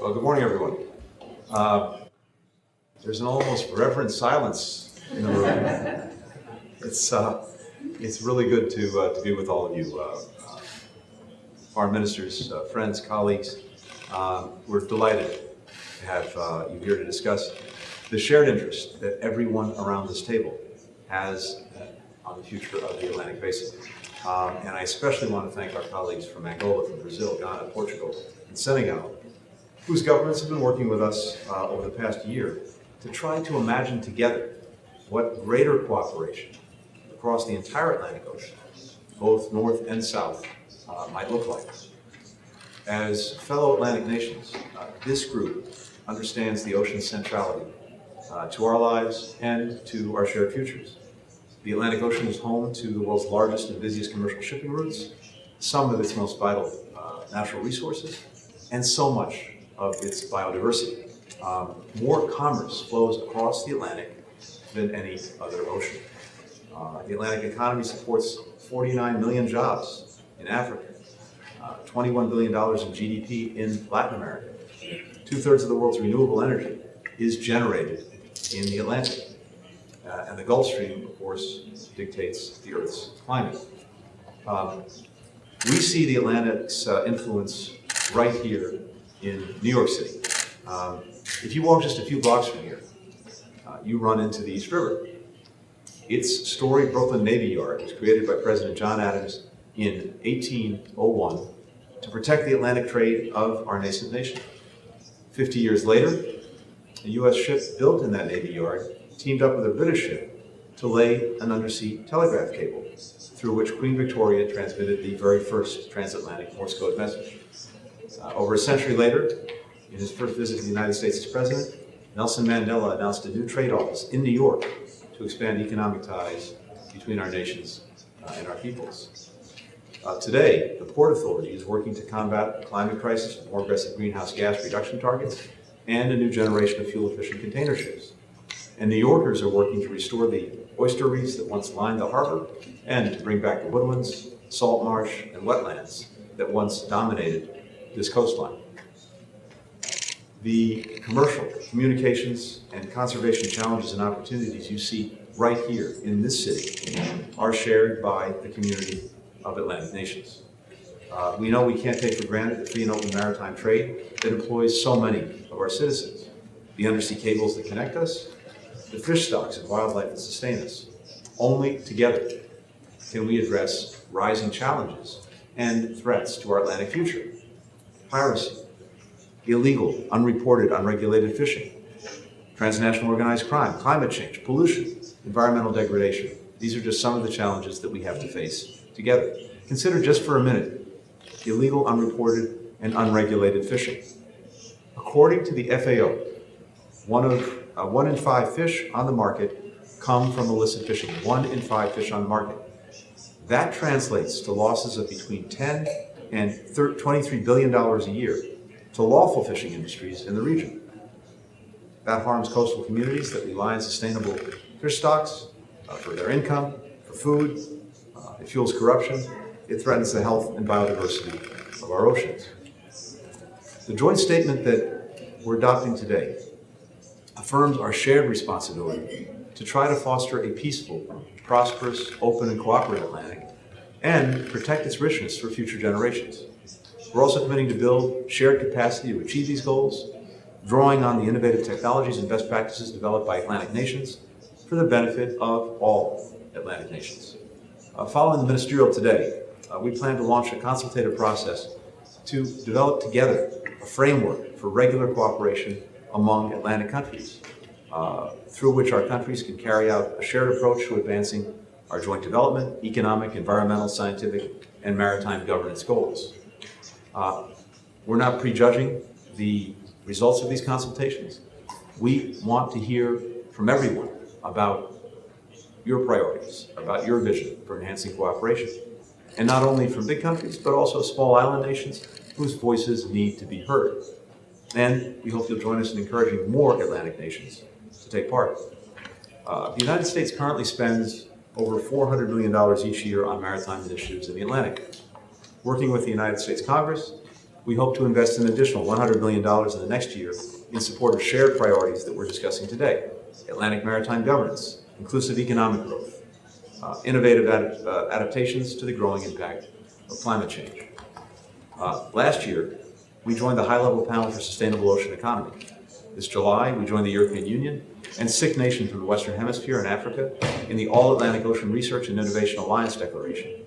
Well, good morning, everyone. There's an almost reverent silence in the room. It's really good to be with all of you, foreign ministers, friends, colleagues. We're delighted to have you here to discuss the shared interest that everyone around this table has on the future of the Atlantic Basin. And I especially want to thank our colleagues from Angola, from Brazil, Ghana, Portugal, and Senegal, whose governments have been working with us over the past year to try to imagine together what greater cooperation across the entire Atlantic Ocean, both north and south, might look like. As fellow Atlantic nations, this group understands the ocean's centrality to our lives and to our shared futures. The Atlantic Ocean is home to the world's largest and busiest commercial shipping routes, some of its most vital natural resources, and so much of its biodiversity. More commerce flows across the Atlantic than any other ocean. The Atlantic economy supports 49 million jobs in Africa, $21 billion in GDP in Latin America. 2/3 of the world's renewable energy is generated in the Atlantic. And the Gulf Stream, of course, dictates the Earth's climate. We see the Atlantic's influence right here in New York City. If you walk just a few blocks from here, you run into the East River. Its storied Brooklyn Navy Yard was created by President John Adams in 1801 to protect the Atlantic trade of our nascent nation. 50 years later, a U.S. ship built in that Navy Yard teamed up with a British ship to lay an undersea telegraph cable through which Queen Victoria transmitted the very first transatlantic Morse code message. Over a century later, in his first visit to the United States as president, Nelson Mandela announced a new trade office in New York to expand economic ties between our nations and our peoples. Today, the Port Authority is working to combat the climate crisis with more aggressive greenhouse gas reduction targets and a new generation of fuel-efficient container ships. And New Yorkers are working to restore the oyster reefs that once lined the harbor and to bring back the woodlands, salt marsh, and wetlands that once dominated this coastline. The commercial, communications, and conservation challenges and opportunities you see right here in this city are shared by the community of Atlantic nations. We know we can't take for granted the free and open maritime trade that employs so many of our citizens, the undersea cables that connect us, the fish stocks and wildlife that sustain us. Only together can we address rising challenges and threats to our Atlantic future. Piracy, illegal, unreported, unregulated fishing, transnational organized crime, climate change, pollution, environmental degradation. These are just some of the challenges that we have to face together. Consider just for a minute illegal, unreported, and unregulated fishing. According to the FAO, one in 5 fish on the market come from illicit fishing. 1 in 5 fish on the market. That translates to losses of between $10 and $23 billion a year to lawful fishing industries in the region. That harms coastal communities that rely on sustainable fish stocks for their income, for food. It fuels corruption. It threatens the health and biodiversity of our oceans. The joint statement that we're adopting today affirms our shared responsibility to try to foster a peaceful, prosperous, open, and cooperative Atlantic and protect its richness for future generations. We're also committing to build shared capacity to achieve these goals, drawing on the innovative technologies and best practices developed by Atlantic nations for the benefit of all Atlantic nations. Following the ministerial today, we plan to launch a consultative process to develop together a framework for regular cooperation among Atlantic countries, through which our countries can carry out a shared approach to advancing our joint development, economic, environmental, scientific, and maritime governance goals. We're not prejudging the results of these consultations. We want to hear from everyone about your priorities, about your vision for enhancing cooperation, and not only from big countries, but also small island nations whose voices need to be heard. And we hope you'll join us in encouraging more Atlantic nations to take part. The United States currently spends over $400 million each year on maritime initiatives in the Atlantic. Working with the United States Congress, We hope to invest an additional $100 million in the next year in support of shared priorities that we're discussing today: Atlantic maritime governance, inclusive economic growth, innovative adaptations to the growing impact of climate change. Last year, we joined the High-Level Panel for Sustainable Ocean Economy. This July, we joined the European Union and 6 nations from the Western Hemisphere and Africa in the All-Atlantic Ocean Research and Innovation Alliance Declaration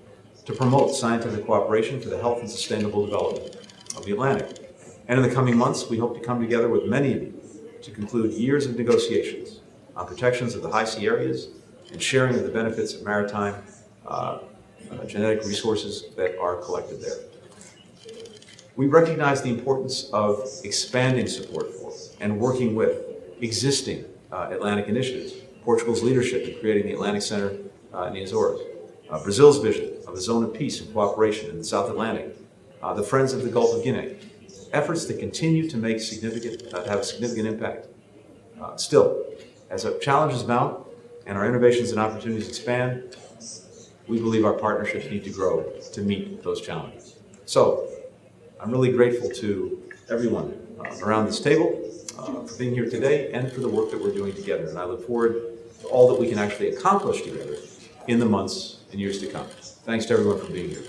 to promote scientific cooperation for the health and sustainable development of the Atlantic. And in the coming months, we hope to come together with many of you to conclude years of negotiations on protections of the high sea areas and sharing of the benefits of maritime genetic resources that are collected there. We recognize the importance of expanding support for and working with existing Atlantic initiatives: Portugal's leadership in creating the Atlantic Center in the Azores, Brazil's vision of a zone of peace and cooperation in the South Atlantic, the Friends of the Gulf of Guinea, efforts that continue to make have a significant impact. Still, as our challenges mount and our innovations and opportunities expand, we believe our partnerships need to grow to meet those challenges. So, I'm really grateful to everyone around this table for being here today and for the work that we're doing together. And I look forward to all that we can actually accomplish together in the months and years to come. Thanks to everyone for being here.